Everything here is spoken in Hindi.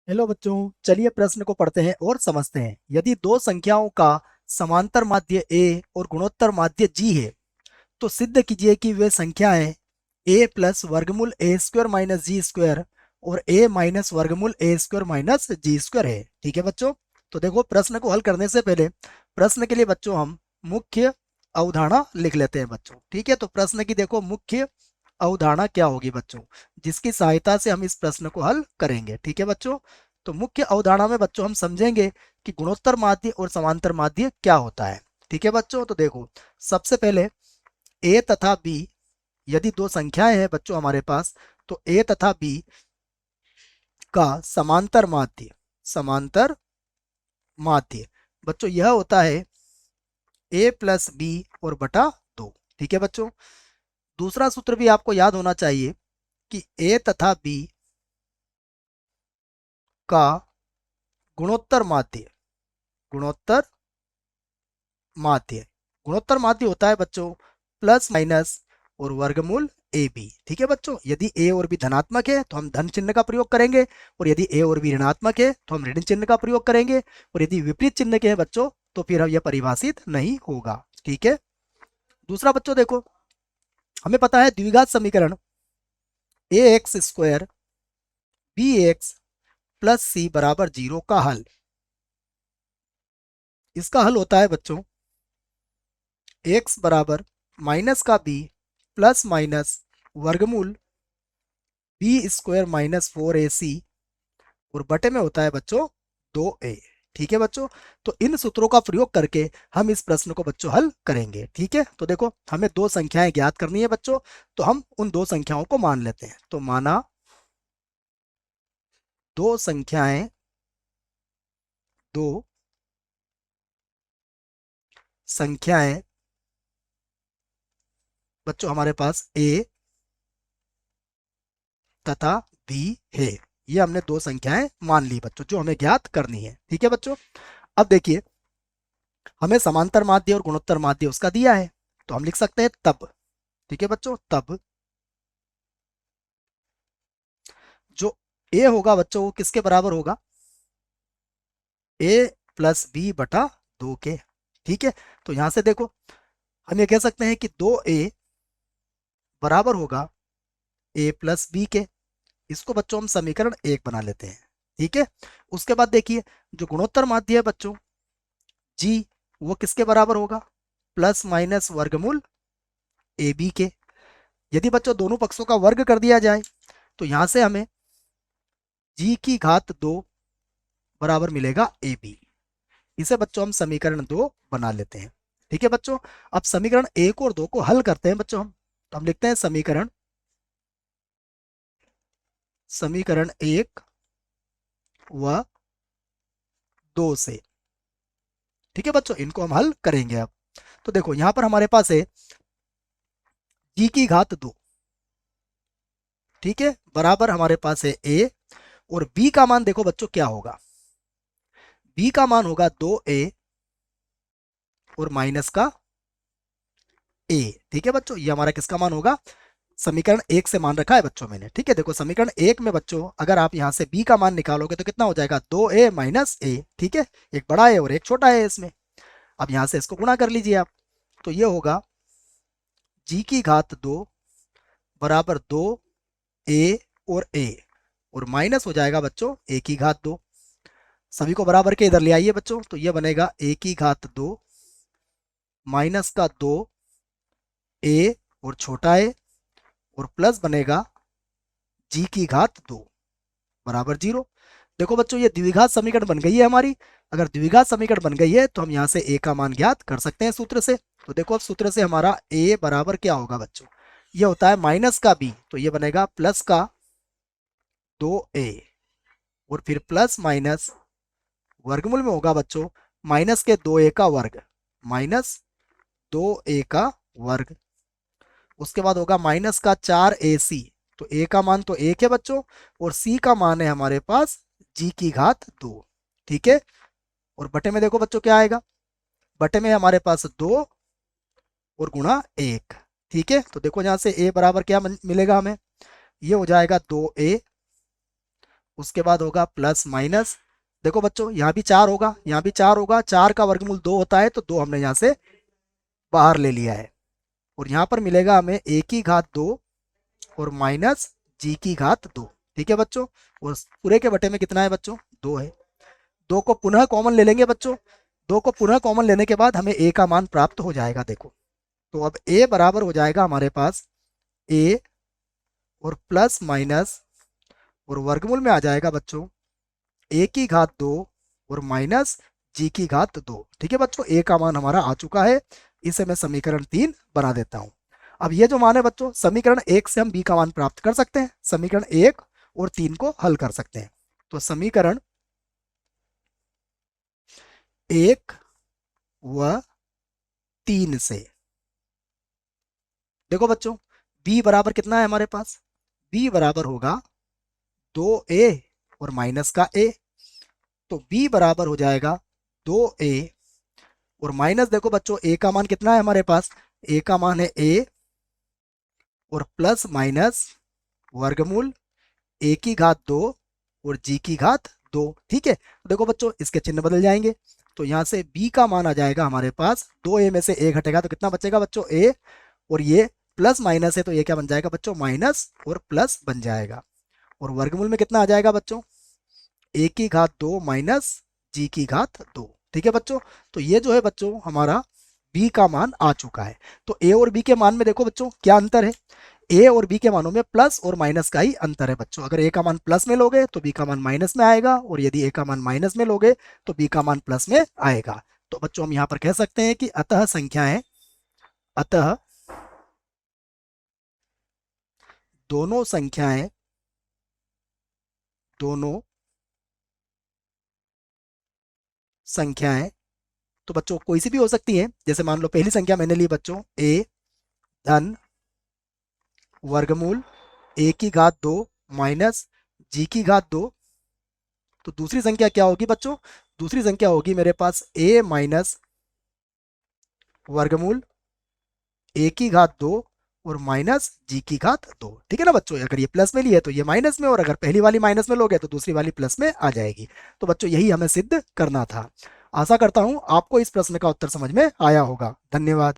हेलो बच्चों, चलिए प्रश्न को पढ़ते हैं और समझते हैं। यदि दो संख्याओं का समांतर माध्य a और गुणोत्तर माध्य g है तो सिद्ध कीजिए कि वे संख्याएं a प्लस वर्गमूल ए स्क्वायर माइनस जी स्क्वायर और a माइनस वर्गमूल ए स्क्वायर माइनस जी स्क्वायर है। ठीक है बच्चों। तो देखो, प्रश्न को हल करने से पहले प्रश्न के लिए बच्चों हम मुख्य अवधारणा लिख लेते हैं बच्चों। ठीक है, तो प्रश्न की देखो मुख्य अवधारणा क्या होगी बच्चों, जिसकी सहायता से हम इस प्रश्न को हल करेंगे। ठीक है बच्चों। तो मुख्य अवधारणा में बच्चों हम समझेंगे कि गुणोत्तर माध्य और समांतर माध्य क्या होता है। ठीक है बच्चों। तो देखो, सबसे पहले ए तथा बी, यदि दो संख्याएं हैं बच्चों हमारे पास, तो ए तथा बी का समांतर माध्य बच्चों यह होता है ए प्लस बी और बटा दो। ठीक है बच्चों। दूसरा सूत्र भी आपको याद होना चाहिए कि ए तथा बी का गुणोत्तर माध्य गुणोत्तर माध्य गुणोत्तर माध्य होता है बच्चों प्लस माइनस और वर्गमूल ए बी। ठीक है बच्चों। यदि ए और बी धनात्मक है तो हम धन चिन्ह का प्रयोग करेंगे, और यदि ए और बी ऋणात्मक है तो हम ऋण चिन्ह का प्रयोग करेंगे, और यदि विपरीत चिन्ह के हैं बच्चों तो फिर हम यह परिभाषित नहीं होगा। ठीक है। दूसरा बच्चों देखो, हमें पता है द्विघात समीकरण a x square b x plus c बराबर जीरो का हल, इसका हल होता है बच्चों एक्स बराबर माइनस का बी प्लस माइनस वर्गमूल बी स्क्वायर माइनस फोर ए सी और बटे में होता है बच्चों दो ए। ठीक है बच्चों। तो इन सूत्रों का प्रयोग करके हम इस प्रश्न को बच्चों हल करेंगे। ठीक है। तो देखो, हमें दो संख्याएं ज्ञात करनी है बच्चों, तो हम उन दो संख्याओं को मान लेते हैं। तो माना दो संख्याएं दो संख्याएं बच्चों हमारे पास ए तथा बी है। ये हमने दो संख्याएं मान ली बच्चों जो हमें ज्ञात करनी है। ठीक है बच्चों। अब देखिए, हमें समांतर माध्य और गुणोत्तर माध्य उसका दिया है, तो हम लिख सकते हैं तब। ठीक है बच्चों। तब जो ए होगा बच्चों वो किसके बराबर होगा, ए प्लस बी बटा दो के। ठीक है। तो यहां से देखो, हम ये कह सकते हैं कि दो ए बराबर होगा ए प्लस बी के। इसको बच्चों हम समीकरण एक बना लेते हैं। ठीक है। उसके बाद देखिए, जो गुणोत्तर माध्य है बच्चों जी, वो किसके बराबर होगा, प्लस माइनस वर्गमूल ए बी के। यदि बच्चों दोनों पक्षों का वर्ग कर दिया जाए तो यहां से हमें जी की घात दो बराबर मिलेगा ए बी। इसे बच्चों हम समीकरण दो बना लेते हैं। ठीक है बच्चों। अब समीकरण एक और दो को हल करते हैं बच्चों हम। तो हम लिखते हैं समीकरण एक व दो से। ठीक है बच्चों, इनको हम हल करेंगे अब। तो देखो, यहां पर हमारे पास है जी की घात दो। ठीक है। बराबर हमारे पास है ए, और बी का मान देखो बच्चों क्या होगा, बी का मान होगा दो ए और माइनस का ए। ठीक है बच्चों, ये हमारा किसका मान होगा, समीकरण एक से मान रखा है बच्चों मैंने। ठीक है। देखो, समीकरण एक में बच्चों अगर आप यहां से बी का मान निकालोगे तो कितना हो जाएगा, दो ए माइनस ए। ठीक है। एक बड़ा है और एक छोटा है इसमें। अब यहां से इसको गुणा कर लीजिए आप, तो ये होगा जी की घात दो बराबर दो ए और ए, और माइनस हो जाएगा बच्चों ए की घात दो। सभी को बराबर के इधर ले आइए बच्चों, तो ये बनेगा ए की घात दो माइनस का दो ए और छोटा है, और प्लस बनेगा जी की घात दो बराबर जीरो। देखो बच्चों, ये द्विघात समीकरण बन गई है हमारी। अगर द्विघात समीकरण बन गई है तो हम यहाँ से ए का मान ज्ञात कर सकते हैं सूत्र से। तो देखो, अब सूत्र से हमारा ए बराबर क्या होगा बच्चों, ये होता है माइनस का बी, तो ये बनेगा प्लस का दो ए, और फिर प्लस माइनस वर्गमूल में होगा बच्चों माइनस के दो ए का वर्ग, माइनस दो ए का वर्ग। उसके बाद होगा माइनस का चार ए सी, तो ए का मान तो एक है बच्चों, और सी का मान है हमारे पास जी की घात दो। ठीक है। और बटे में देखो बच्चों क्या आएगा, बटे में हमारे पास दो और गुणा एक। ठीक है। तो देखो, यहां से ए बराबर क्या मिलेगा हमें, ये हो जाएगा दो ए उसके बाद होगा प्लस माइनस। देखो बच्चों यहाँ भी 4 होगा, यहाँ भी 4 होगा, 4 का वर्गमूल 2 होता है, तो 2 हमने यहाँ से बाहर ले लिया है। और यहाँ पर मिलेगा हमें a की घात 2 और माइनस g की घात 2। ठीक है बच्चों। और पूरे के बटे में कितना है बच्चों, 2 है। 2 को पुनः कॉमन ले लेंगे बच्चों। 2 को पुनः कॉमन लेने के बाद हमें a का मान प्राप्त हो जाएगा। देखो तो अब a बराबर हो जाएगा हमारे पास a और प्लस माइनस और वर्गमूल में आ जाएगा बच्चों a की घात 2 और माइनस g की घात 2। ठीक है बच्चों, a का मान हमारा आ चुका है। इसे मैं समीकरण 3 बना देता हूं। अब ये जो मान है बच्चों, समीकरण 1 से हम b का मान प्राप्त कर सकते हैं। समीकरण 1 और 3 को हल कर सकते हैं। तो समीकरण 1 व 3 से देखो बच्चों b बराबर कितना है हमारे पास, b बराबर होगा 2a और माइनस का a। तो b बराबर हो जाएगा 2a और माइनस, देखो बच्चों a का मान कितना है हमारे पास, a का मान है a और प्लस माइनस वर्गमूल a की घात 2 और g की घात 2। ठीक है, तो देखो बच्चों इसके चिन्ह बदल जाएंगे। तो यहाँ से b का मान आ जाएगा हमारे पास, 2a में से a घटेगा तो कितना बचेगा बच्चों, a। और ये प्लस माइनस है तो ये क्या बन जाएगा बच्चों, माइनस और प्लस बन जाएगा। और वर्गमूल में कितना आ जाएगा बच्चों, a की घात 2 माइनस g की घात 2। ठीक है बच्चों, तो ये जो है बच्चों हमारा b का मान आ चुका है। तो a और b के मान में देखो बच्चों क्या अंतर है, a और b के मानों में प्लस और माइनस का ही अंतर है बच्चों। अगर a का मान प्लस में लोगे तो b का मान माइनस में आएगा, और यदि a का मान माइनस में लोगे तो b का मान प्लस में आएगा। तो बच्चों हम यहाँ पर कह सकते हैं कि अतः दोनों संख्याएं तो बच्चों कोई सी भी हो सकती है। जैसे मान लो पहली संख्या मैंने ली बच्चों a धन वर्गमूल a की घात 2 माइनस g की घात 2। तो दूसरी संख्या क्या होगी बच्चों, दूसरी संख्या होगी मेरे पास a माइनस वर्गमूल a की घात 2 और माइनस g की घात 2। ठीक है ना बच्चों, अगर ये प्लस में ली है तो ये माइनस में, और अगर पहली वाली माइनस में लोगे तो दूसरी वाली प्लस में आ जाएगी। तो बच्चों यही हमें सिद्ध करना था। आशा करता हूं आपको इस प्रश्न का उत्तर समझ में आया होगा। धन्यवाद।